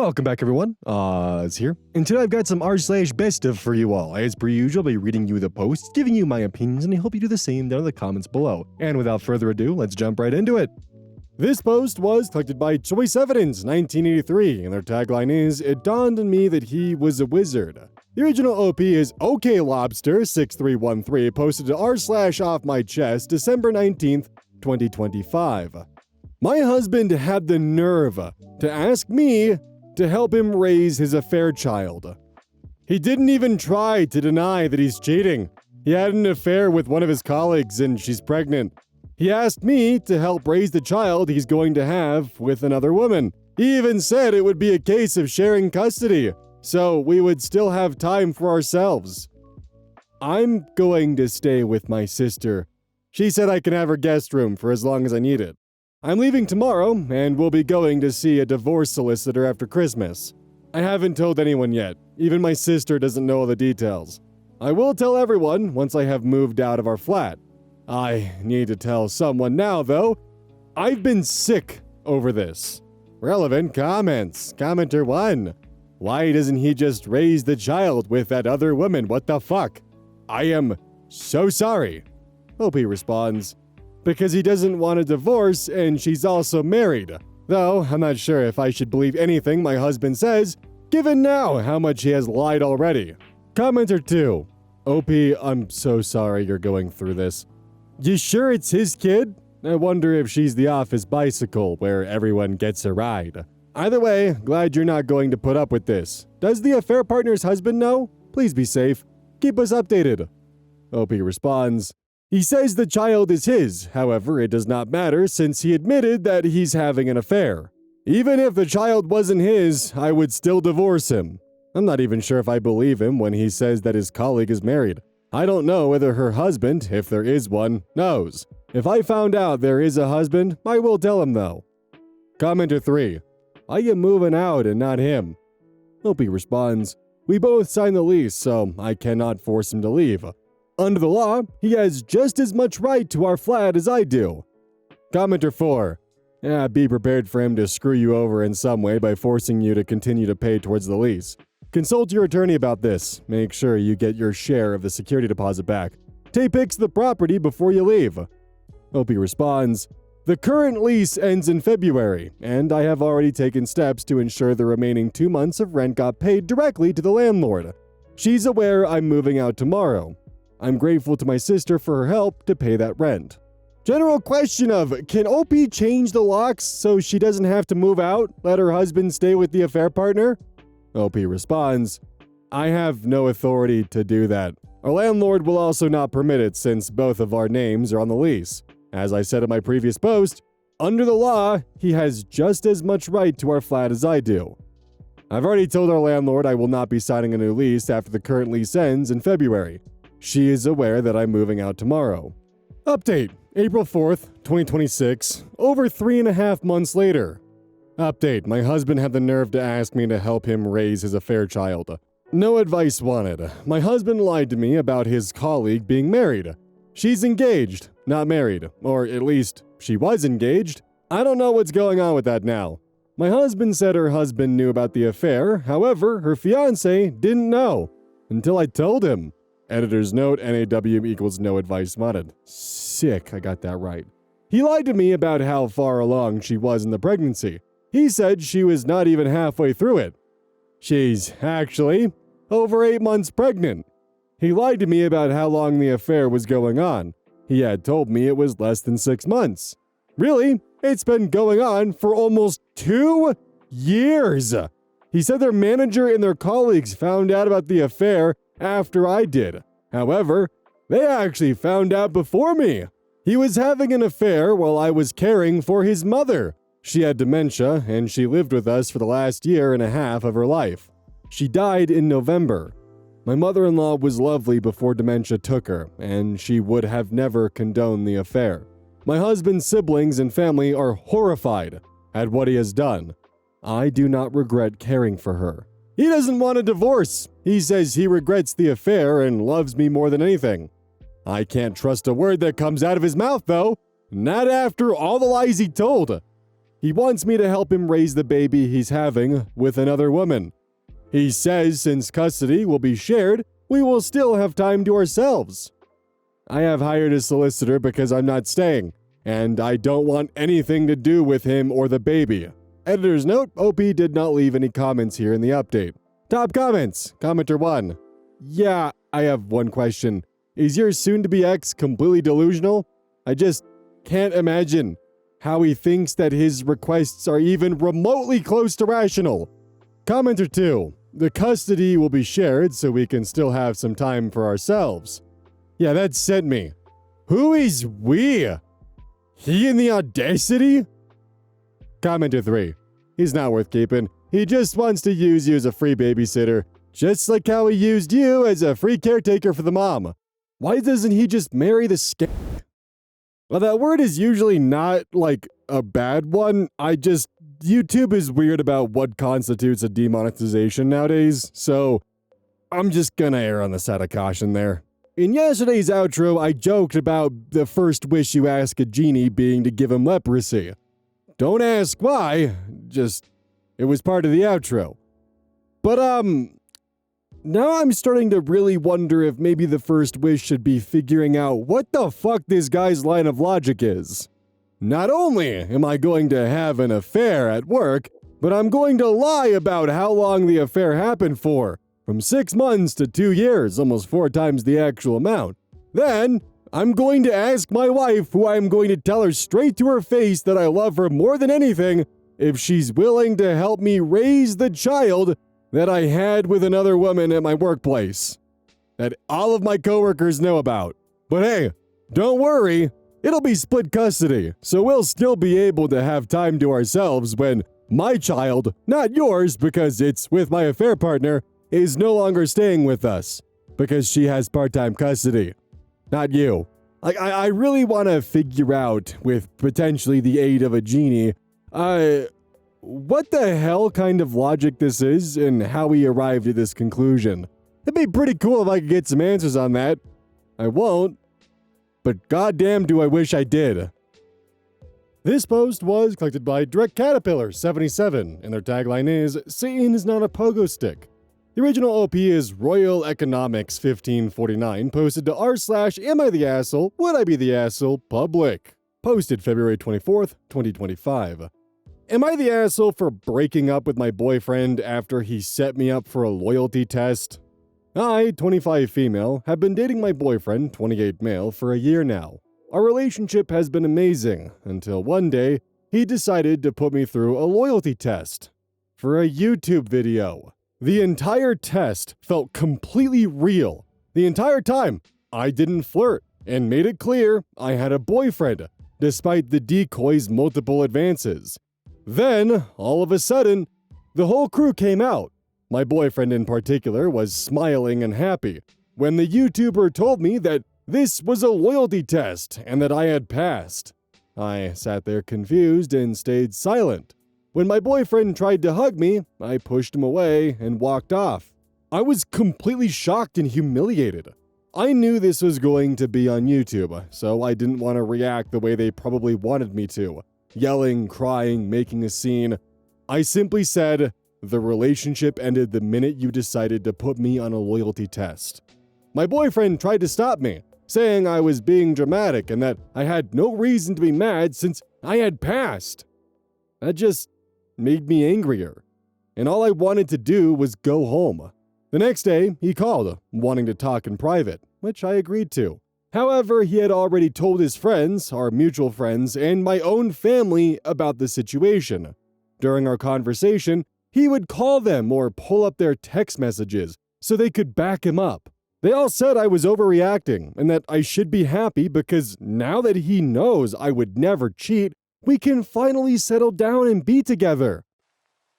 Welcome back, everyone. It's here. And today I've got some r/BestOf for you all. As per usual, I'll be reading you the posts, giving you my opinions, and I hope you do the same down in the comments below. And without further ado, let's jump right into it. This post was collected by Choice Evidence 1983, and their tagline is, "It dawned on me that he was a wizard." The original OP is OKLobster6313, posted to r/offmychest December 19th, 2025. My husband had the nerve to ask me to help him raise his affair child. He didn't even try to deny that he's cheating. He had an affair with one of his colleagues and she's pregnant. He asked me to help raise the child he's going to have with another woman. He even said it would be a case of sharing custody, so we would still have time for ourselves. I'm going to stay with my sister. She said I can have her guest room for as long as I need it. I'm leaving tomorrow, and we'll be going to see a divorce solicitor after Christmas. I haven't told anyone yet. Even my sister doesn't know all the details. I will tell everyone once I have moved out of our flat. I need to tell someone now, though. I've been sick over this. Relevant comments. Commenter 1. Why doesn't he just raise the child with that other woman? What the fuck? I am so sorry. OP responds, because he doesn't want a divorce and she's also married. Though, I'm not sure if I should believe anything my husband says, given now how much he has lied already. Commenter 2. OP, I'm so sorry you're going through this. You sure it's his kid? I wonder if she's the office bicycle where everyone gets a ride. Either way, glad you're not going to put up with this. Does the affair partner's husband know? Please be safe. Keep us updated. OP responds, he says the child is his, however, it does not matter since he admitted that he's having an affair. Even if the child wasn't his, I would still divorce him. I'm not even sure if I believe him when he says that his colleague is married. I don't know whether her husband, if there is one, knows. If I found out there is a husband, I will tell him though. Commenter 3. I am moving out and not him. OP responds, we both signed the lease, so I cannot force him to leave. Under the law, he has just as much right to our flat as I do. Commenter 4. Be prepared for him to screw you over in some way by forcing you to continue to pay towards the lease. Consult your attorney about this. Make sure you get your share of the security deposit back. Take pics of the property before you leave. OP responds, the current lease ends in February, and I have already taken steps to ensure the remaining 2 months of rent got paid directly to the landlord. She's aware I'm moving out tomorrow. I'm grateful to my sister for her help to pay that rent. General question of, can OP change the locks so she doesn't have to move out, let her husband stay with the affair partner? OP responds, I have no authority to do that. Our landlord will also not permit it since both of our names are on the lease. As I said in my previous post, under the law, he has just as much right to our flat as I do. I've already told our landlord I will not be signing a new lease after the current lease ends in February. She is aware that I'm moving out tomorrow. Update, April 4th, 2026, over 3.5 months later. Update, my husband had the nerve to ask me to help him raise his affair child. No advice wanted. My husband lied to me about his colleague being married. She's engaged, not married, or at least she was engaged. I don't know what's going on with that now. My husband said her husband knew about the affair, however, her fiance didn't know until I told him. Editor's note, NAW equals no advice wanted. Sick, I got that right. He lied to me about how far along she was in the pregnancy. He said she was not even halfway through it. She's actually over 8 months pregnant. He lied to me about how long the affair was going on. He had told me it was less than 6 months. Really? It's been going on for almost 2 years. He said their manager and their colleagues found out about the affair after I did. However, they actually found out before me. He was having an affair while I was caring for his mother. She had dementia, and she lived with us for the last 1.5 years of her life. She died in November. My mother-in-law was lovely before dementia took her, and she would have never condoned the affair. My husband's siblings and family are horrified at what he has done. I do not regret caring for her. He doesn't want a divorce. He says he regrets the affair and loves me more than anything. I can't trust a word that comes out of his mouth, though. Not after all the lies he told. He wants me to help him raise the baby he's having with another woman. He says since custody will be shared, we will still have time to ourselves. I have hired a solicitor because I'm not staying, and I don't want anything to do with him or the baby. Editor's note, OP did not leave any comments here in the update. Top comments. Commenter 1. Yeah, I have one question. Is your soon-to-be ex completely delusional? I just can't imagine how he thinks that his requests are even remotely close to rational. Commenter 2. The custody will be shared so we can still have some time for ourselves. Yeah, that sent me. Who is we? He in the audacity? Commenter 3. He's not worth keeping. He just wants to use you as a free babysitter, just like how he used you as a free caretaker for the mom. Why doesn't he just marry the scam? Well, that word is usually not, like, a bad one. YouTube is weird about what constitutes a demonetization nowadays, so I'm just gonna err on the side of caution there. In yesterday's outro, I joked about the first wish you ask a genie being to give him leprosy. Don't ask why, it was part of the outro. But, now I'm starting to really wonder if maybe the first wish should be figuring out what the fuck this guy's line of logic is. Not only am I going to have an affair at work, but I'm going to lie about how long the affair happened for. From 6 months to 2 years, almost 4 times the actual amount. Then, I'm going to ask my wife, who I'm going to tell her straight to her face that I love her more than anything, if she's willing to help me raise the child that I had with another woman at my workplace. That all of my coworkers know about. But hey, don't worry, it'll be split custody, so we'll still be able to have time to ourselves when my child, not yours because it's with my affair partner, is no longer staying with us because she has part-time custody. Not you. I really want to figure out, with potentially the aid of a genie, what the hell kind of logic this is and how we arrived at this conclusion. It'd be pretty cool if I could get some answers on that. I won't, but goddamn do I wish I did. This post was collected by Direct Caterpillar 77, and their tagline is, Satan is not a pogo stick. The original OP is Royal Economics 1549, posted to r/Am I the Asshole? Would I be the asshole? Public. Posted February 24th, 2025. Am I the asshole for breaking up with my boyfriend after he set me up for a loyalty test? I, 25 female, have been dating my boyfriend, 28 male, for a year now. Our relationship has been amazing, until one day, he decided to put me through a loyalty test. For a YouTube video. The entire test felt completely real. The entire time, I didn't flirt, and made it clear I had a boyfriend, despite the decoy's multiple advances. Then, all of a sudden, the whole crew came out. My boyfriend in particular was smiling and happy when the YouTuber told me that this was a loyalty test and that I had passed. I sat there confused and stayed silent. When my boyfriend tried to hug me, I pushed him away and walked off. I was completely shocked and humiliated. I knew this was going to be on YouTube, so I didn't want to react the way they probably wanted me to. Yelling, crying, making a scene. I simply said, the relationship ended the minute you decided to put me on a loyalty test. My boyfriend tried to stop me, saying I was being dramatic and that I had no reason to be mad since I had passed. That just made me angrier, and all I wanted to do was go home. The next day, he called, wanting to talk in private, which I agreed to. However, he had already told his friends, our mutual friends, and my own family about the situation. During our conversation, he would call them or pull up their text messages so they could back him up. They all said I was overreacting and that I should be happy because now that he knows I would never cheat, we can finally settle down and be together.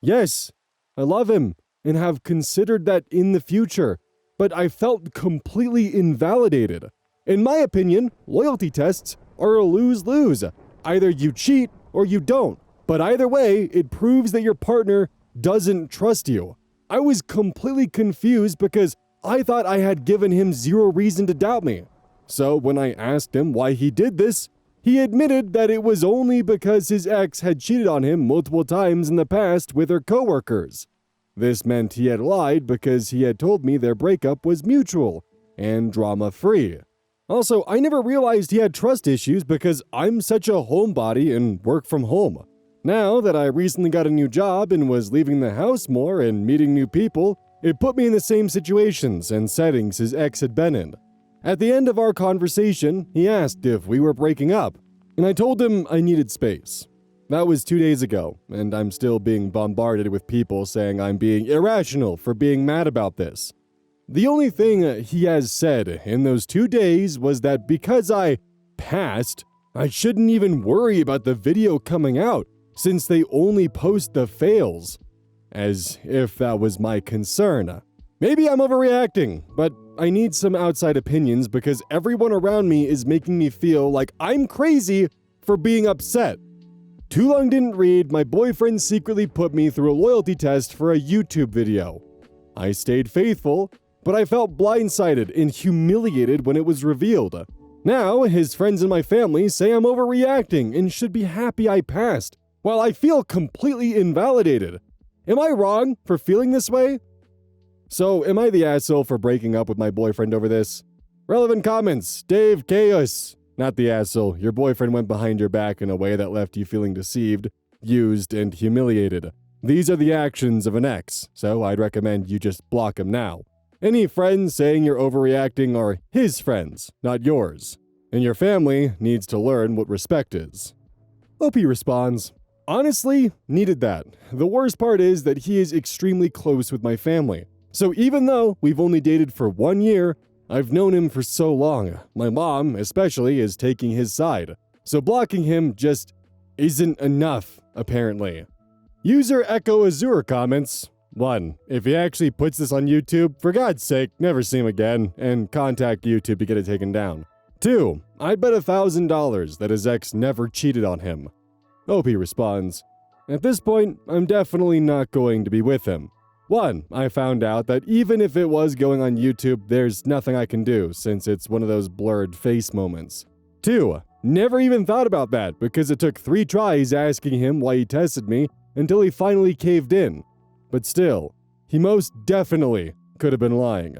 Yes, I love him and have considered that in the future, but I felt completely invalidated. In my opinion, loyalty tests are a lose-lose. Either you cheat or you don't, but either way, it proves that your partner doesn't trust you. I was completely confused because I thought I had given him zero reason to doubt me. So when I asked him why he did this, He admitted that it was only because his ex had cheated on him multiple times in the past with her coworkers. This meant he had lied because he had told me their breakup was mutual and drama-free. Also, I never realized he had trust issues because I'm such a homebody and work from home. Now that I recently got a new job and was leaving the house more and meeting new people, it put me in the same situations and settings his ex had been in. At the end of our conversation, he asked if we were breaking up, and I told him I needed space. That was 2 days ago, and I'm still being bombarded with people saying I'm being irrational for being mad about this. The only thing he has said in those 2 days was that because I passed, I shouldn't even worry about the video coming out, since they only post the fails. As if that was my concern. Maybe I'm overreacting, but I need some outside opinions because everyone around me is making me feel like I'm crazy for being upset. Too long didn't read, my boyfriend secretly put me through a loyalty test for a YouTube video. I stayed faithful, but I felt blindsided and humiliated when it was revealed. Now, his friends and my family say I'm overreacting and should be happy I passed, while I feel completely invalidated. Am I wrong for feeling this way? So, am I the asshole for breaking up with my boyfriend over this? Relevant comments, Dave KEYZ. Not the asshole. Your boyfriend went behind your back in a way that left you feeling deceived, used, and humiliated. These are the actions of an ex, so I'd recommend you just block him now. Any friends saying you're overreacting are his friends, not yours. And your family needs to learn what respect is. OP responds, honestly, needed that. The worst part is that he is extremely close with my family. So even though we've only dated for 1 year, I've known him for so long. My mom, especially, is taking his side. So blocking him just isn't enough, apparently. User Echo Azure comments, 1. If he actually puts this on YouTube, for God's sake, never see him again, and contact YouTube to get it taken down. 2. I'd bet $1,000 that his ex never cheated on him. OP responds, at this point, I'm definitely not going to be with him. 1. I found out that even if it was going on YouTube, there's nothing I can do since it's one of those blurred face moments. 2. Never even thought about that because it took 3 tries asking him why he tested me until he finally caved in. But still, he most definitely could have been lying.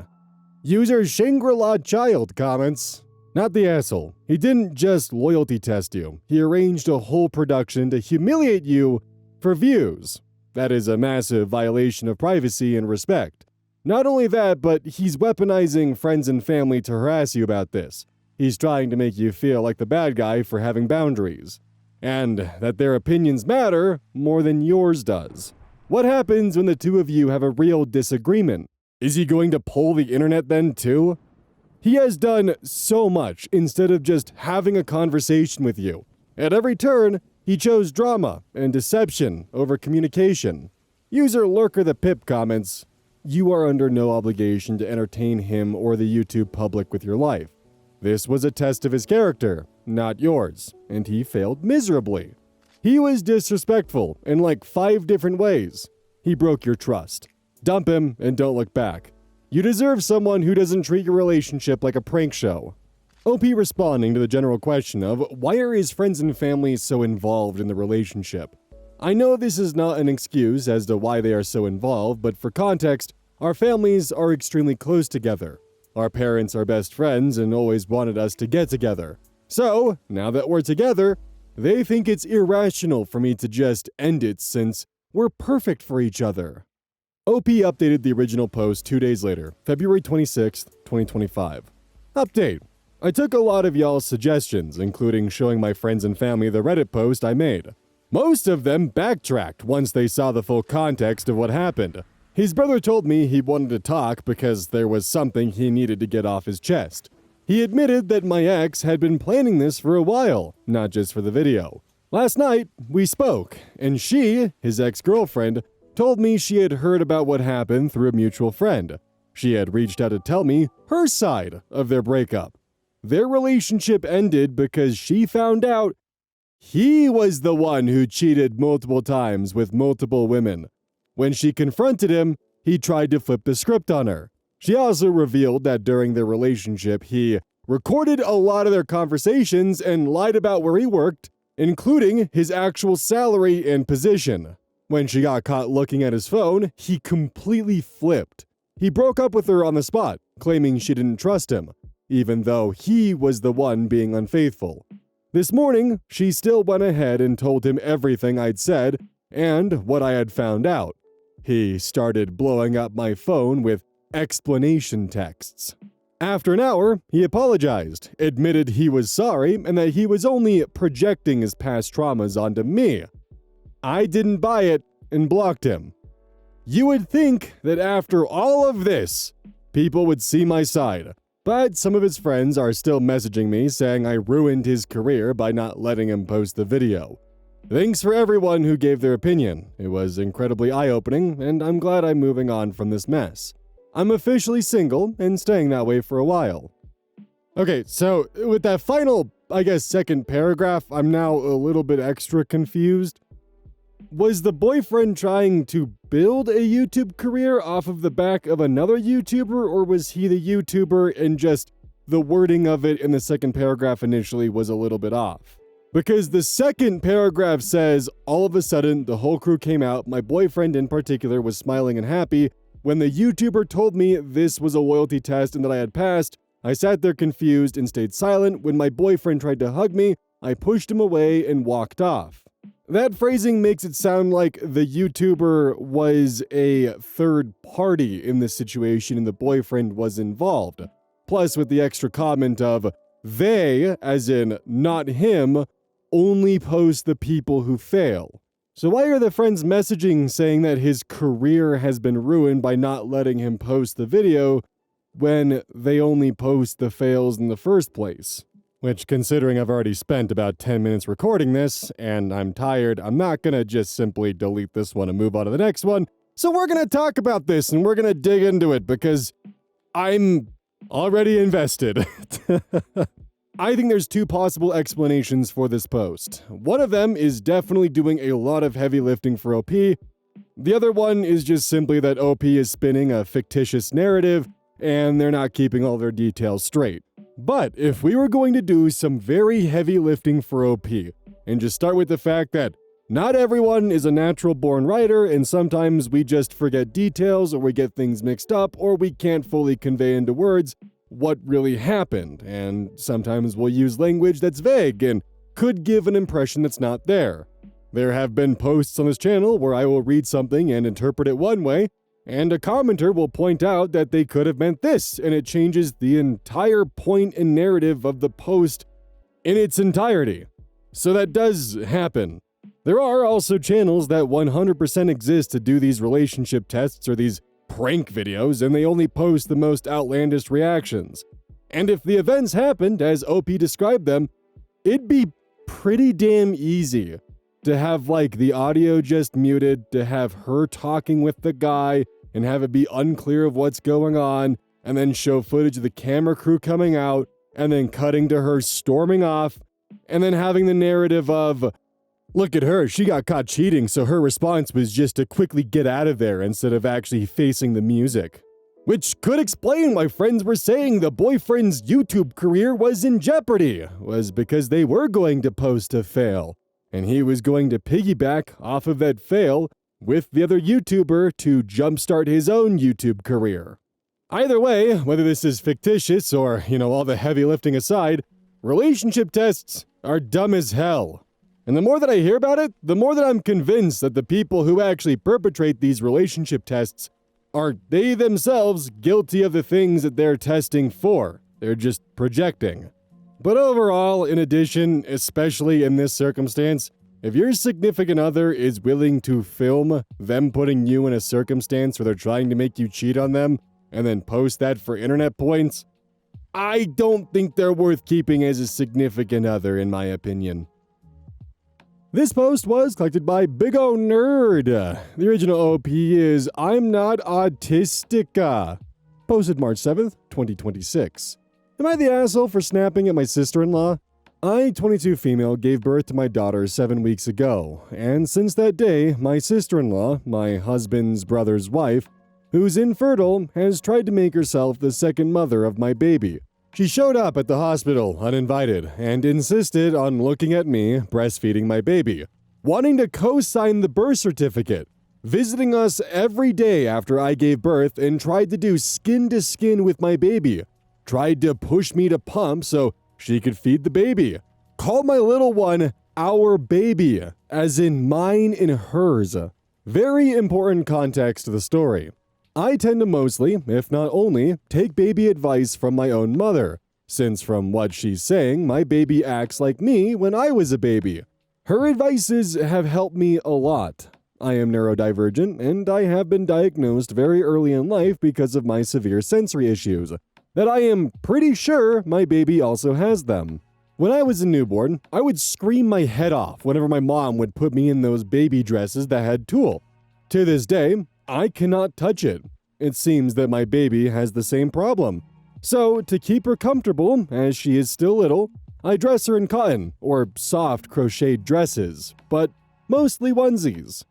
User Shangri-La Child comments, not the asshole. He didn't just loyalty test you. He arranged a whole production to humiliate you for views. That is a massive violation of privacy and respect. Not only that, but he's weaponizing friends and family to harass you about this. He's trying to make you feel like the bad guy for having boundaries. And that their opinions matter more than yours does. What happens when the two of you have a real disagreement? Is he going to pull the internet then too? He has done so much instead of just having a conversation with you. At every turn, he chose drama and deception over communication. User Lurker the Pip comments, you are under no obligation to entertain him or the YouTube public with your life. This was a test of his character, not yours, and he failed miserably. He was disrespectful in like 5 different ways. He broke your trust. Dump him and don't look back. You deserve someone who doesn't treat your relationship like a prank show. OP responding to the general question of why are his friends and family so involved in the relationship? I know this is not an excuse as to why they are so involved, but for context, our families are extremely close together. Our parents are best friends and always wanted us to get together. So, now that we're together, they think it's irrational for me to just end it since we're perfect for each other. OP updated the original post 2 days later, February 26th, 2025. Update. I took a lot of y'all's suggestions, including showing my friends and family the Reddit post I made. Most of them backtracked once they saw the full context of what happened. His brother told me he wanted to talk because there was something he needed to get off his chest. He admitted that my ex had been planning this for a while, not just for the video. Last night, we spoke, and she, his ex-girlfriend, told me she had heard about what happened through a mutual friend. She had reached out to tell me her side of their breakup. Their relationship ended because she found out he was the one who cheated multiple times with multiple women. When she confronted him, he tried to flip the script on her. She also revealed that during their relationship, he recorded a lot of their conversations and lied about where he worked, including his actual salary and position. When she got caught looking at his phone, he completely flipped. He broke up with her on the spot, claiming she didn't trust him, even though he was the one being unfaithful. This morning, she still went ahead and told him everything I'd said and what I had found out. He started blowing up my phone with explanation texts. After an hour, he apologized, admitted he was sorry, and that he was only projecting his past traumas onto me. I didn't buy it and blocked him. You would think that after all of this, people would see my side, but some of his friends are still messaging me saying I ruined his career by not letting him post the video. Thanks for everyone who gave their opinion. It was incredibly eye-opening, and I'm glad I'm moving on from this mess. I'm officially single and staying that way for a while. Okay, so with that final, second paragraph, I'm now a little bit extra confused. Was the boyfriend trying to build a YouTube career off of the back of another YouTuber, or was he the YouTuber and just the wording of it in the second paragraph initially was a little bit off? Because the second paragraph says, all of a sudden, the whole crew came out, my boyfriend in particular was smiling and happy. When the YouTuber told me this was a loyalty test and that I had passed, I sat there confused and stayed silent. When my boyfriend tried to hug me, I pushed him away and walked off. That phrasing makes it sound like the YouTuber was a third party in this situation and the boyfriend was involved. Plus, with the extra comment of, they, as in not him, only post the people who fail. So why are the friends messaging saying that his career has been ruined by not letting him post the video when they only post the fails in the first place? Which, considering I've already spent about 10 minutes recording this, and I'm tired, I'm not gonna just simply delete this one and move on to the next one. So we're gonna talk about this and we're gonna dig into it because I'm already invested. I think there's two possible explanations for this post. One of them is definitely doing a lot of heavy lifting for OP. The other one is just simply that OP is spinning a fictitious narrative and they're not keeping all their details straight. But if we were going to do some very heavy lifting for OP, and just start with the fact that not everyone is a natural-born writer, and sometimes we just forget details, or we get things mixed up, or we can't fully convey into words what really happened, and sometimes we'll use language that's vague and could give an impression that's not there. There have been posts on this channel where I will read something and interpret it one way, and a commenter will point out that they could have meant this, and it changes the entire point and narrative of the post in its entirety. So that does happen. There are also channels that 100% exist to do these relationship tests or these prank videos, and they only post the most outlandish reactions. And if the events happened as OP described them, it'd be pretty damn easy to have the audio just muted, to have her talking with the guy and have it be unclear of what's going on, and then show footage of the camera crew coming out and then cutting to her storming off, and then having the narrative of, look at her, she got caught cheating, so her response was just to quickly get out of there instead of actually facing the music. Which could explain why friends were saying the boyfriend's YouTube career was in jeopardy, was because they were going to post a fail, and he was going to piggyback off of that fail with the other YouTuber to jumpstart his own YouTube career. Either way, whether this is fictitious or, all the heavy lifting aside, relationship tests are dumb as hell. And the more that I hear about it, the more that I'm convinced that the people who actually perpetrate these relationship tests are they themselves guilty of the things that they're testing for. They're just projecting. But overall, in addition, especially in this circumstance, if your significant other is willing to film them putting you in a circumstance where they're trying to make you cheat on them and then post that for internet points, I don't think they're worth keeping as a significant other, in my opinion. This post was collected by Big O Nerd. The original OP is I'm Not Autistica. Posted March 7th, 2026. Am I the asshole for snapping at my sister-in-law? I, 22 female, gave birth to my daughter 7 weeks ago, and since that day, my sister-in-law, my husband's brother's wife, who's infertile, has tried to make herself the second mother of my baby. She showed up at the hospital uninvited and insisted on looking at me breastfeeding my baby, wanting to co-sign the birth certificate, visiting us every day after I gave birth and tried to do skin to skin with my baby, tried to push me to pump so she could feed the baby, called my little one our baby, as in mine and hers. Very important context to the story. I tend to mostly, if not only, take baby advice from my own mother, since from what she's saying, my baby acts like me when I was a baby. Her advices have helped me a lot. I am neurodivergent, and I have been diagnosed very early in life because of my severe sensory issues, that I am pretty sure my baby also has them. When I was a newborn, I would scream my head off whenever my mom would put me in those baby dresses that had tulle. To this day, I cannot touch it. It seems that my baby has the same problem. So, to keep her comfortable, as she is still little, I dress her in cotton or soft crocheted dresses, but mostly onesies.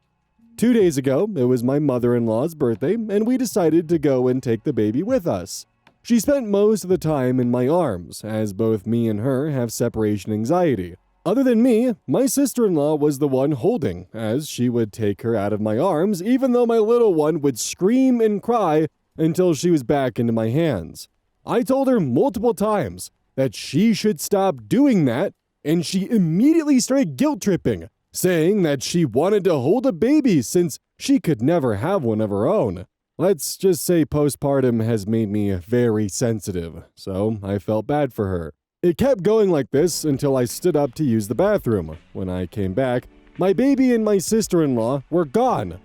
2 days ago, it was my mother-in-law's birthday, and we decided to go and take the baby with us. She spent most of the time in my arms, as both me and her have separation anxiety. Other than me, my sister-in-law was the one holding, as she would take her out of my arms even though my little one would scream and cry until she was back into my hands. I told her multiple times that she should stop doing that, and she immediately started guilt-tripping, saying that she wanted to hold a baby since she could never have one of her own. Let's just say postpartum has made me very sensitive, so I felt bad for her. It kept going like this until I stood up to use the bathroom. When I came back, my baby and my sister-in-law were gone.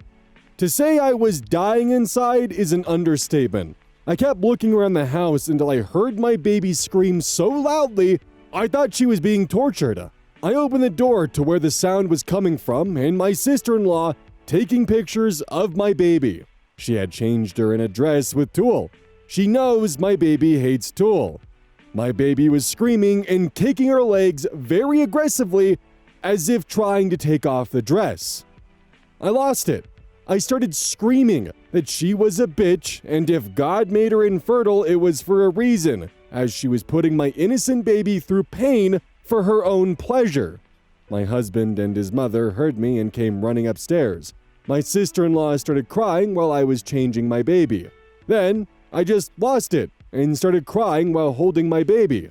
To say I was dying inside is an understatement. I kept looking around the house until I heard my baby scream so loudly, I thought she was being tortured. I opened the door to where the sound was coming from, and my sister-in-law taking pictures of my baby. She had changed her in a dress with tulle. She knows my baby hates tulle. My baby was screaming and kicking her legs very aggressively, as if trying to take off the dress. I lost it. I started screaming that she was a bitch, and if God made her infertile, it was for a reason, as she was putting my innocent baby through pain for her own pleasure. My husband and his mother heard me and came running upstairs. My sister-in-law started crying while I was changing my baby. Then, I just lost it and started crying while holding my baby.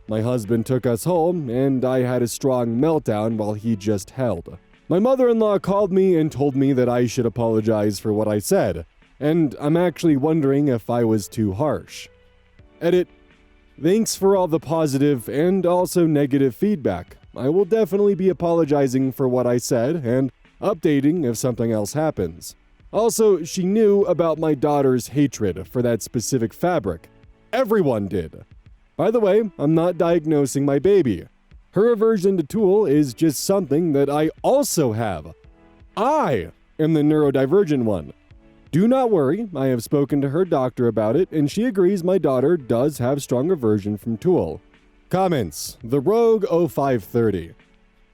My husband took us home, and I had a strong meltdown while he just held. My mother-in-law called me and told me that I should apologize for what I said, and I'm actually wondering if I was too harsh. Edit. Thanks for all the positive and also negative feedback. I will definitely be apologizing for what I said and updating if something else happens. Also, she knew about my daughter's hatred for that specific fabric. Everyone did. By the way, I'm not diagnosing my baby. Her aversion to tulle is just something that I also have. I am the neurodivergent one. Do not worry, I have spoken to her doctor about it, and she agrees my daughter does have strong aversion from tulle. Comments. The Rogue 0530.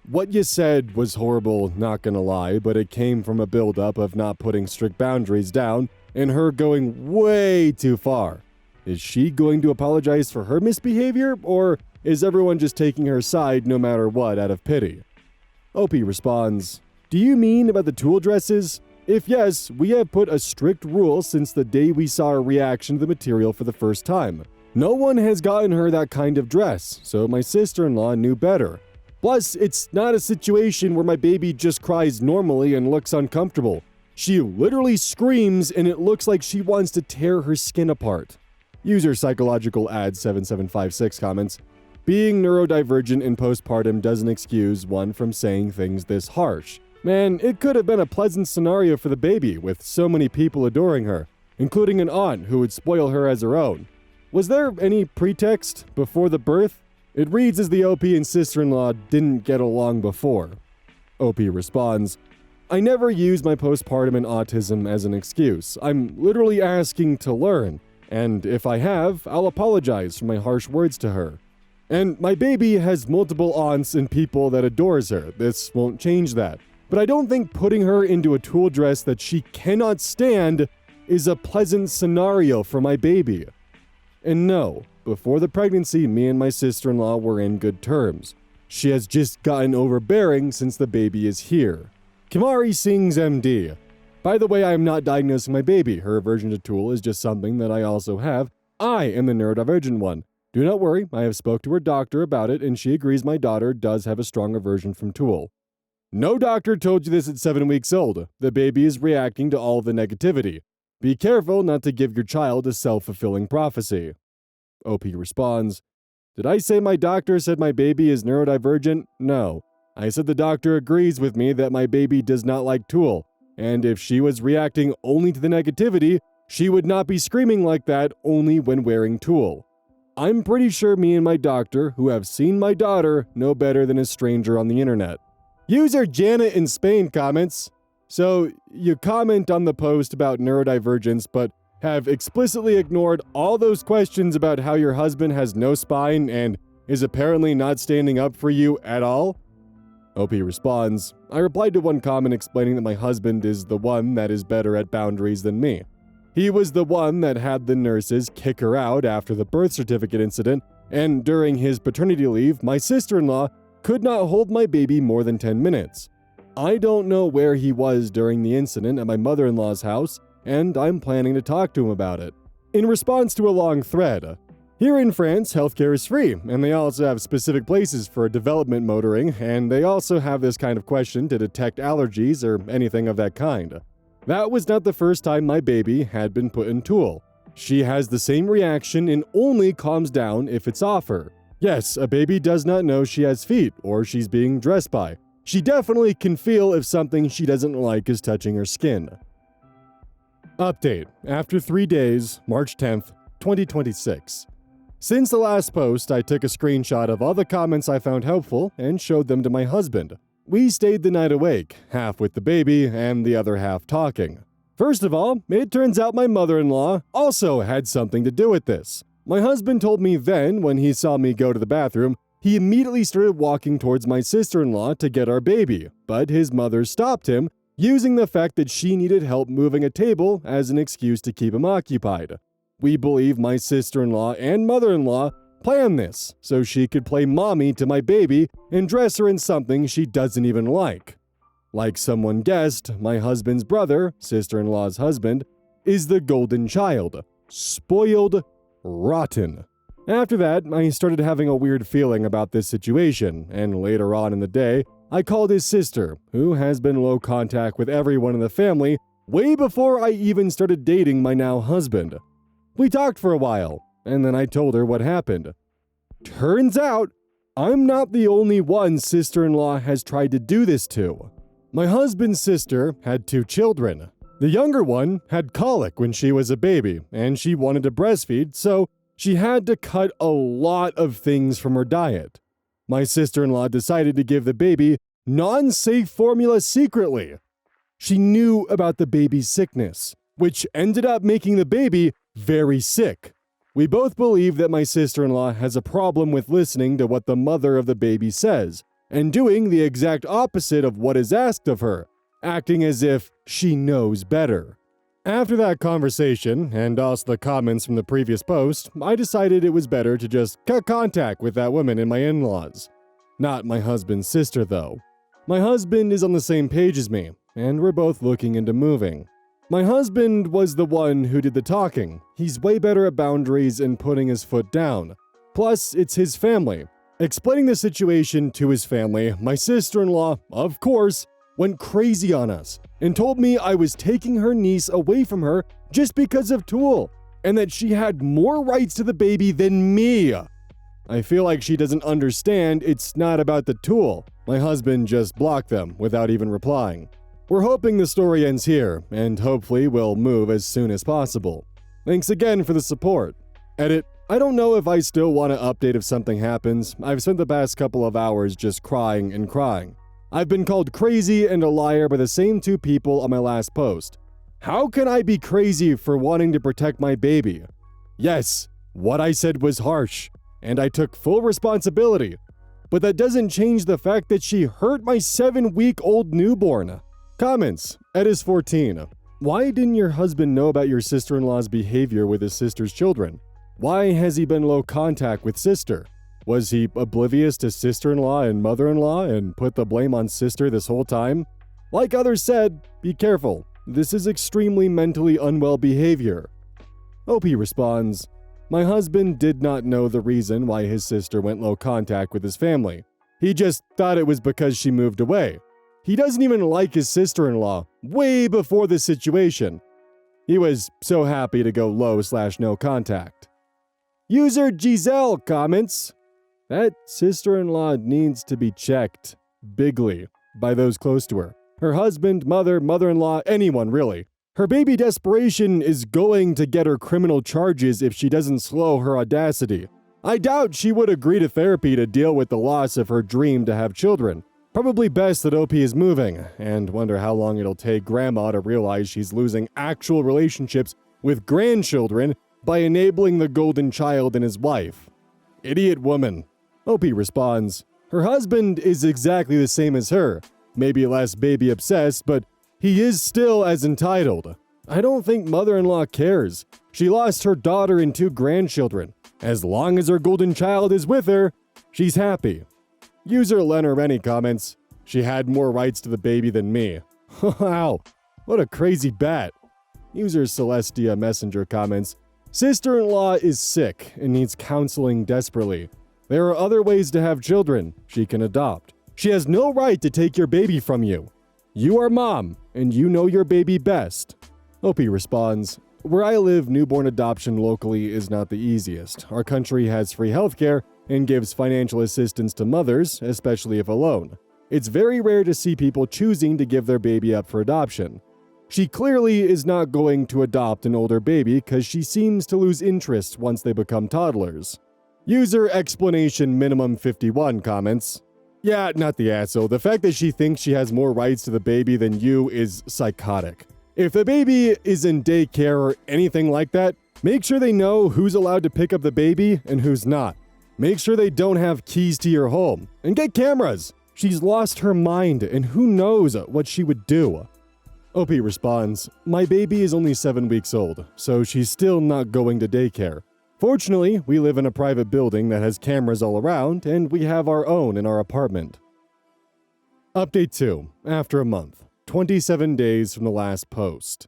What you said was horrible, not gonna lie, but it came from a buildup of not putting strict boundaries down and her going way too far. Is she going to apologize for her misbehavior, or is everyone just taking her side no matter what out of pity? Opie responds, do you mean about the tulle dresses? If yes, we have put a strict rule since the day we saw her reaction to the material for the first time. No one has gotten her that kind of dress, so my sister-in-law knew better. Plus, it's not a situation where my baby just cries normally and looks uncomfortable. She literally screams and it looks like she wants to tear her skin apart. User Psychological Ad 7756 comments, being neurodivergent in postpartum doesn't excuse one from saying things this harsh. Man, it could have been a pleasant scenario for the baby with so many people adoring her, including an aunt who would spoil her as her own. Was there any pretext before the birth? It reads as the OP and sister-in-law didn't get along before. OP responds, I never use my postpartum and autism as an excuse. I'm literally asking to learn, and if I have, I'll apologize for my harsh words to her. And my baby has multiple aunts and people that adores her. This won't change that. But I don't think putting her into a tulle dress that she cannot stand is a pleasant scenario for my baby. And no, before the pregnancy, me and my sister-in-law were in good terms. She has just gotten overbearing since the baby is here. Kimari Singh's MD. By the way, I am not diagnosing my baby. Her aversion to Tool is just something that I also have. I am the neurodivergent one. Do not worry, I have spoke to her doctor about it and she agrees my daughter does have a strong aversion from Tool. No doctor told you this at 7 weeks old. The baby is reacting to all the negativity. Be careful not to give your child a self-fulfilling prophecy. OP responds, did I say my doctor said my baby is neurodivergent? No. I said the doctor agrees with me that my baby does not like Tool, and if she was reacting only to the negativity, she would not be screaming like that only when wearing Tool. I'm pretty sure me and my doctor, who have seen my daughter, know better than a stranger on the internet. User Janet in Spain comments, so you comment on the post about neurodivergence, but have explicitly ignored all those questions about how your husband has no spine and is apparently not standing up for you at all? OP responds, I replied to one comment explaining that my husband is the one that is better at boundaries than me. He was the one that had the nurses kick her out after the birth certificate incident, and during his paternity leave, my sister-in-law could not hold my baby more than 10 minutes. I don't know where he was during the incident at my mother-in-law's house, and I'm planning to talk to him about it. In response to a long thread, here in France, healthcare is free, and they also have specific places for development motoring, and they also have this kind of question to detect allergies or anything of that kind. That was not the first time my baby had been put in Tool. She has the same reaction and only calms down if it's off her. Yes, a baby does not know she has feet or she's being dressed by. She definitely can feel if something she doesn't like is touching her skin. Update. After 3 days, March 10th, 2026. Since the last post, I took a screenshot of all the comments I found helpful and showed them to my husband. We stayed the night awake, half with the baby and the other half talking. First of all, it turns out my mother-in-law also had something to do with this. My husband told me then, when he saw me go to the bathroom, he immediately started walking towards my sister-in-law to get our baby, but his mother stopped him, using the fact that she needed help moving a table as an excuse to keep him occupied. We believe my sister-in-law and mother-in-law planned this so she could play mommy to my baby and dress her in something she doesn't even like. Like someone guessed, my husband's brother, sister-in-law's husband, is the golden child. Spoiled rotten. After that, I started having a weird feeling about this situation, and later on in the day, I called his sister, who has been low contact with everyone in the family way before I even started dating my now husband. We talked for a while, and then I told her what happened. Turns out, I'm not the only one sister-in-law has tried to do this to. My husband's sister had 2 children. The younger one had colic when she was a baby, and she wanted to breastfeed, so she had to cut a lot of things from her diet. My sister-in-law decided to give the baby non-safe formula secretly. She knew about the baby's sickness, which ended up making the baby very sick. We both believe that my sister-in-law has a problem with listening to what the mother of the baby says, and doing the exact opposite of what is asked of her, acting as if she knows better. After that conversation, and also the comments from the previous post, I decided it was better to just cut contact with that woman and my in-laws. Not my husband's sister, though. My husband is on the same page as me, and we're both looking into moving. My husband was the one who did the talking. He's way better at boundaries and putting his foot down. Plus, it's his family. Explaining the situation to his family, my sister-in-law, of course, went crazy on us and told me I was taking her niece away from her just because of Tool, and that she had more rights to the baby than me. I feel like she doesn't understand it's not about the Tool. My husband just blocked them without even replying. We're hoping the story ends here, and hopefully we'll move as soon as possible. Thanks again for the support. Edit. I don't know if I still want to update if something happens. I've spent the past couple of hours just crying and crying. I've been called crazy and a liar by the same 2 people on my last post. How can I be crazy for wanting to protect my baby? Yes, what I said was harsh, and I took full responsibility. But that doesn't change the fact that she hurt my 7-week-old newborn. Comments. Edis14. Why didn't your husband know about your sister-in-law's behavior with his sister's children? Why has he been low contact with sister? Was he oblivious to sister-in-law and mother-in-law and put the blame on sister this whole time? Like others said, be careful. This is extremely mentally unwell behavior. OP responds, my husband did not know the reason why his sister went low contact with his family. He just thought it was because she moved away. He doesn't even like his sister-in-law, way before this situation. He was so happy to go low/no contact. User Giselle comments, that sister-in-law needs to be checked, bigly, by those close to her. Her husband, mother, mother-in-law, anyone really. Her baby desperation is going to get her criminal charges if she doesn't slow her audacity. I doubt she would agree to therapy to deal with the loss of her dream to have children. Probably best that OP is moving, and wonder how long it'll take Grandma to realize she's losing actual relationships with grandchildren by enabling the golden child and his wife. Idiot woman. OP responds, her husband is exactly the same as her, maybe less baby obsessed, but he is still as entitled. I don't think mother-in-law cares. She lost her daughter and 2 grandchildren. As long as her golden child is with her, she's happy. User Leonard Rennie comments, she had more rights to the baby than me. Wow, what a crazy bat. User Celestia Messenger comments, sister-in-law is sick and needs counseling desperately. There are other ways to have children. She can adopt. She has no right to take your baby from you. You are mom, and you know your baby best. OP responds, where I live, newborn adoption locally is not the easiest. Our country has free healthcare and gives financial assistance to mothers, especially if alone. It's very rare to see people choosing to give their baby up for adoption. She clearly is not going to adopt an older baby because she seems to lose interest once they become toddlers. User explanation minimum 51 comments, yeah, not the asshole. The fact that she thinks she has more rights to the baby than you is psychotic. If the baby is in daycare or anything like that, make sure they know who's allowed to pick up the baby and who's not. Make sure they don't have keys to your home. And get cameras. She's lost her mind and who knows what she would do. OP responds, my baby is only 7 weeks old, so she's still not going to daycare. Fortunately, we live in a private building that has cameras all around, and we have our own in our apartment. Update 2. After a month. 27 days from the last post.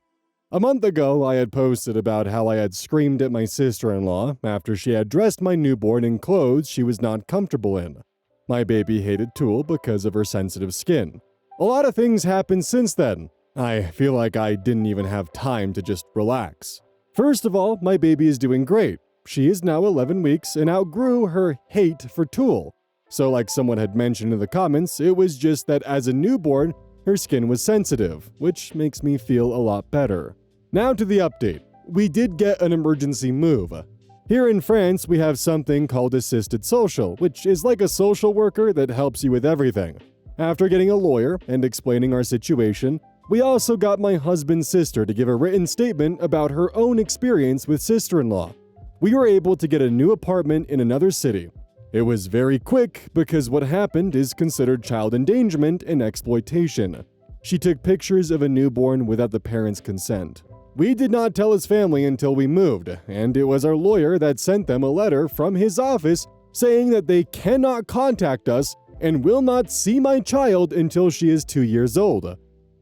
A month ago, I had posted about how I had screamed at my sister-in-law after she had dressed my newborn in clothes she was not comfortable in. My baby hated tulle because of her sensitive skin. A lot of things happened since then. I feel like I didn't even have time to just relax. First of all, my baby is doing great. She is now 11 weeks and outgrew her hate for tulle. So like someone had mentioned in the comments, it was just that as a newborn, her skin was sensitive, which makes me feel a lot better. Now to the update. We did get an emergency move. Here in France, we have something called assisted social, which is like a social worker that helps you with everything. After getting a lawyer and explaining our situation, we also got my husband's sister to give a written statement about her own experience with sister-in-law. We were able to get a new apartment in another city. It was very quick because what happened is considered child endangerment and exploitation. She took pictures of a newborn without the parents' consent. We did not tell his family until we moved, and it was our lawyer that sent them a letter from his office saying that they cannot contact us and will not see my child until she is 2 years old.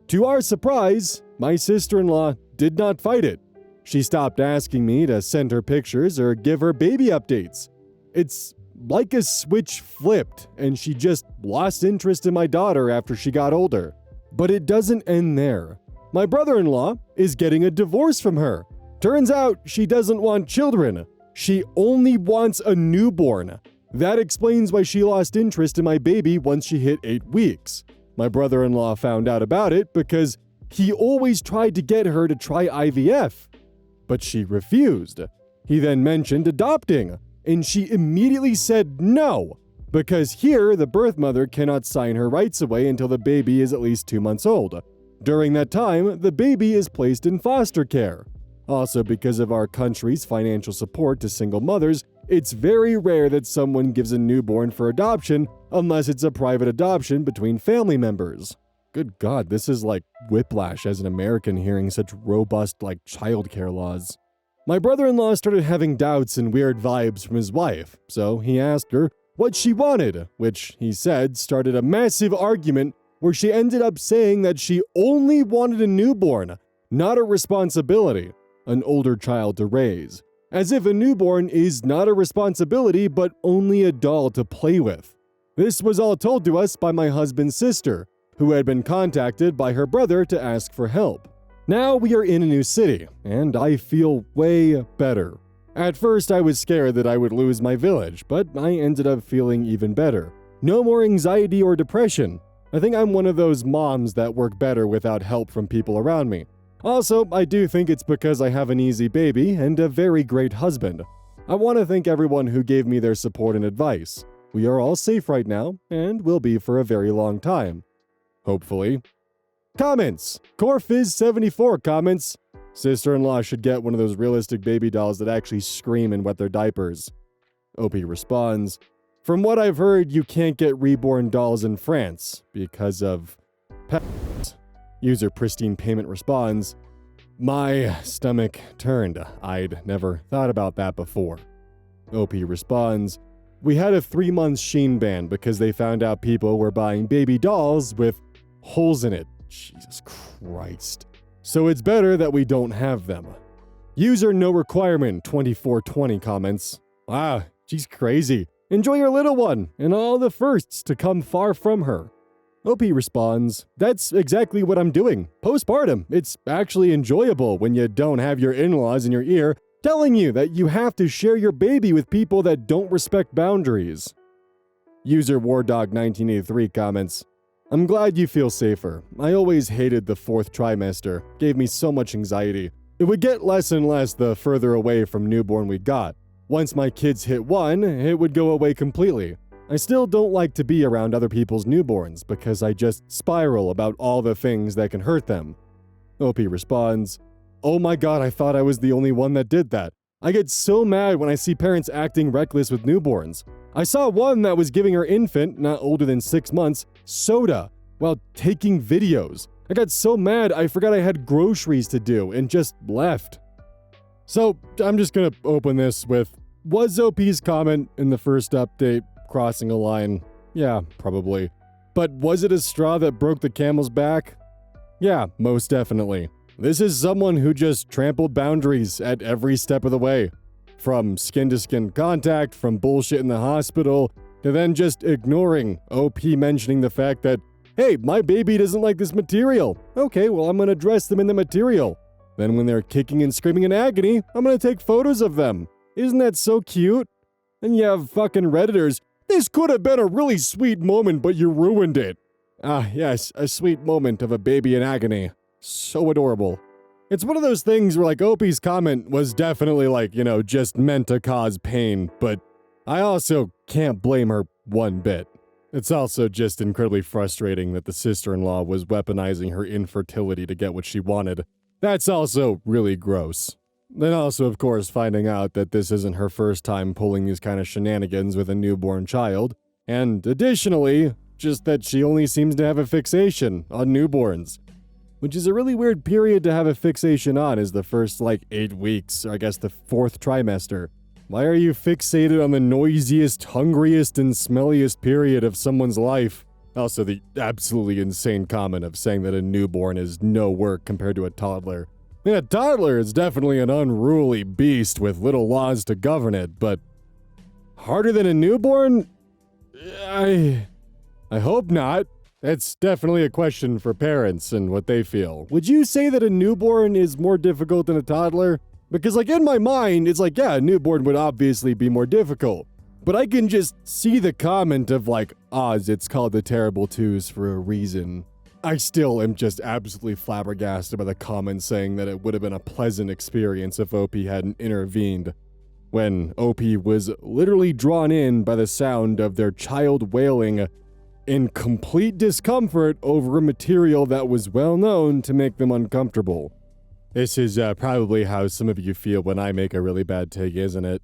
To our surprise, my sister-in-law did not fight it. She stopped asking me to send her pictures or give her baby updates. It's like a switch flipped, and she just lost interest in my daughter after she got older. But it doesn't end there. My brother-in-law is getting a divorce from her. Turns out she doesn't want children. She only wants a newborn. That explains why she lost interest in my baby once she hit 8 weeks. My brother-in-law found out about it because he always tried to get her to try IVF. But she refused. He then mentioned adopting, and she immediately said no, because here the birth mother cannot sign her rights away until the baby is at least 2 months old. During that time, the baby is placed in foster care. Also, because of our country's financial support to single mothers, it's very rare that someone gives a newborn for adoption unless it's a private adoption between family members. Good God, this is like whiplash as an American hearing such robust childcare laws. My brother-in-law started having doubts and weird vibes from his wife, so he asked her what she wanted, which he said started a massive argument where she ended up saying that she only wanted a newborn, not a responsibility, an older child to raise, as if a newborn is not a responsibility but only a doll to play with. This was all told to us by my husband's sister, who had been contacted by her brother to ask for help. Now we are in a new city, and I feel way better. At first I was scared that I would lose my village, but I ended up feeling even better. No more anxiety or depression. I think I'm one of those moms that work better without help from people around me. Also, I do think it's because I have an easy baby and a very great husband. I want to thank everyone who gave me their support and advice. We are all safe right now, and will be for a very long time. Hopefully. Comments! CoreFizz74 comments. Sister-in-law should get one of those realistic baby dolls that actually scream and wet their diapers. OP responds, from what I've heard, you can't get reborn dolls in France because of pets. User Pristine Payment responds, my stomach turned. I'd never thought about that before. OP responds, we had a 3-month Shein ban because they found out people were buying baby dolls with holes in it. Jesus Christ. So it's better that we don't have them. User No Requirement 2420 comments, wow, she's crazy. Enjoy your little one and all the firsts to come far from her. OP responds, that's exactly what I'm doing. Postpartum. It's actually enjoyable when you don't have your in-laws in your ear telling you that you have to share your baby with people that don't respect boundaries. User WarDog1983 comments, I'm glad you feel safer. I always hated the 4th trimester. Gave me so much anxiety. It would get less and less the further away from newborn we got. Once my kids hit 1, it would go away completely. I still don't like to be around other people's newborns because I just spiral about all the things that can hurt them. OP responds, oh my god, I thought I was the only one that did that. I get so mad when I see parents acting reckless with newborns. I saw one that was giving her infant, not older than 6 months, soda while taking videos. I got so mad I forgot I had groceries to do and just left. So I'm just gonna open this with, was OP's comment in the first update crossing a line? Yeah, probably. But was it a straw that broke the camel's back? Yeah, most definitely. This is someone who just trampled boundaries at every step of the way. From skin-to-skin contact, from bullshit in the hospital, to then just ignoring OP mentioning the fact that, hey, my baby doesn't like this material. Okay, well, I'm gonna dress them in the material. Then when they're kicking and screaming in agony, I'm gonna take photos of them. Isn't that so cute? And you have fucking Redditors, this could have been a really sweet moment, but you ruined it. Ah, yes, a sweet moment of a baby in agony. So adorable. It's one of those things where, like, OP's comment was definitely, like, just meant to cause pain, but I also can't blame her one bit. It's also just incredibly frustrating that the sister-in-law was weaponizing her infertility to get what she wanted. That's also really gross. Then also, of course, finding out that this isn't her first time pulling these kind of shenanigans with a newborn child. And additionally, just that she only seems to have a fixation on newborns. Which is a really weird period to have a fixation on, is the first, 8 weeks, or I guess the 4th trimester. Why are you fixated on the noisiest, hungriest, and smelliest period of someone's life? Also, the absolutely insane comment of saying that a newborn is no work compared to a toddler. I mean, a toddler is definitely an unruly beast with little laws to govern it, but harder than a newborn? I hope not. That's definitely a question for parents and what they feel. Would you say that a newborn is more difficult than a toddler? Because, in my mind, it's yeah, a newborn would obviously be more difficult. But I can just see the comment of, Oz, it's called the Terrible Twos for a reason. I still am just absolutely flabbergasted by the comment saying that it would have been a pleasant experience if OP hadn't intervened. When OP was literally drawn in by the sound of their child wailing in complete discomfort over a material that was well known to make them uncomfortable. This is probably how some of you feel when I make a really bad take, isn't it?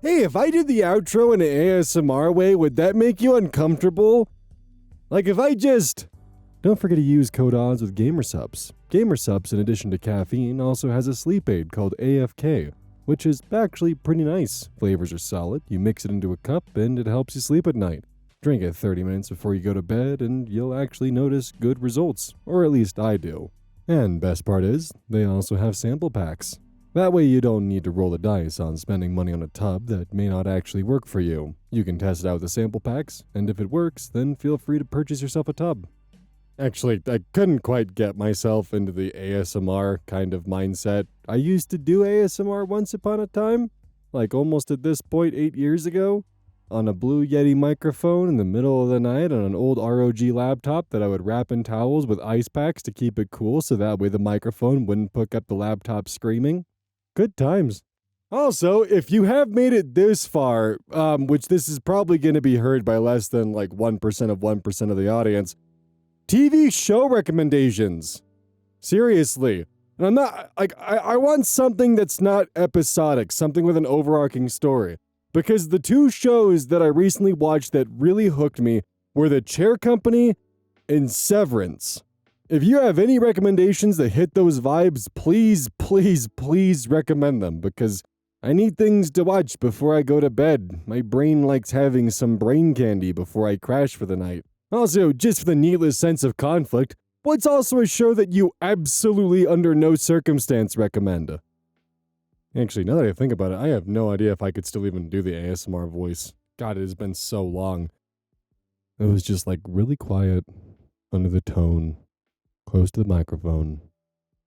Hey, if I did the outro in an ASMR way, would that make you uncomfortable? If I just... Don't forget to use code OZ with gamer subs. Gamer Supps, in addition to caffeine, also has a sleep aid called AFK, which is actually pretty nice. Flavors are solid, you mix it into a cup, and it helps you sleep at night. Drink it 30 minutes before you go to bed, and you'll actually notice good results, or at least I do. And best part is, they also have sample packs. That way you don't need to roll the dice on spending money on a tub that may not actually work for you. You can test it out with the sample packs, and if it works, then feel free to purchase yourself a tub. Actually, I couldn't quite get myself into the ASMR kind of mindset. I used to do ASMR once upon a time, like almost at this point 8 years ago, on a Blue Yeti microphone in the middle of the night on an old ROG laptop that I would wrap in towels with ice packs to keep it cool so that way the microphone wouldn't pick up the laptop screaming. Good times. Also, if you have made it this far, which this is probably going to be heard by less than like 1% of 1% of the audience, TV show recommendations. Seriously. And I'm not, like, I want something that's not episodic, something with an overarching story. Because the two shows that I recently watched that really hooked me were The Chair Company and Severance. If you have any recommendations that hit those vibes, please, please, please recommend them, because I need things to watch before I go to bed. My brain likes having some brain candy before I crash for the night. Also, just for the needless sense of conflict, what's also a show that you absolutely under no circumstance recommend? Actually, now that I think about it, I have no idea if I could still even do the ASMR voice. God, it has been so long. It was just like really quiet, under the tone, close to the microphone,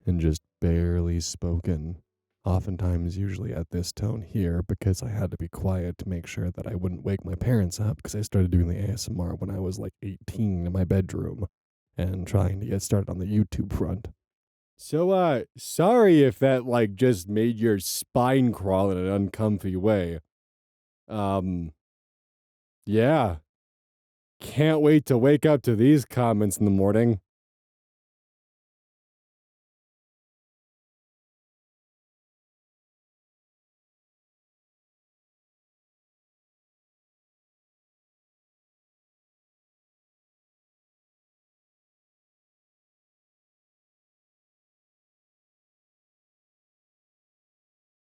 and just barely spoken. Oftentimes, usually at this tone here, because I had to be quiet to make sure that I wouldn't wake my parents up, because I started doing the ASMR when I was like 18 in my bedroom, and trying to get started on the YouTube front. So, sorry if that, like, just made your spine crawl in an uncomfy way. Yeah. Can't wait to wake up to these comments in the morning.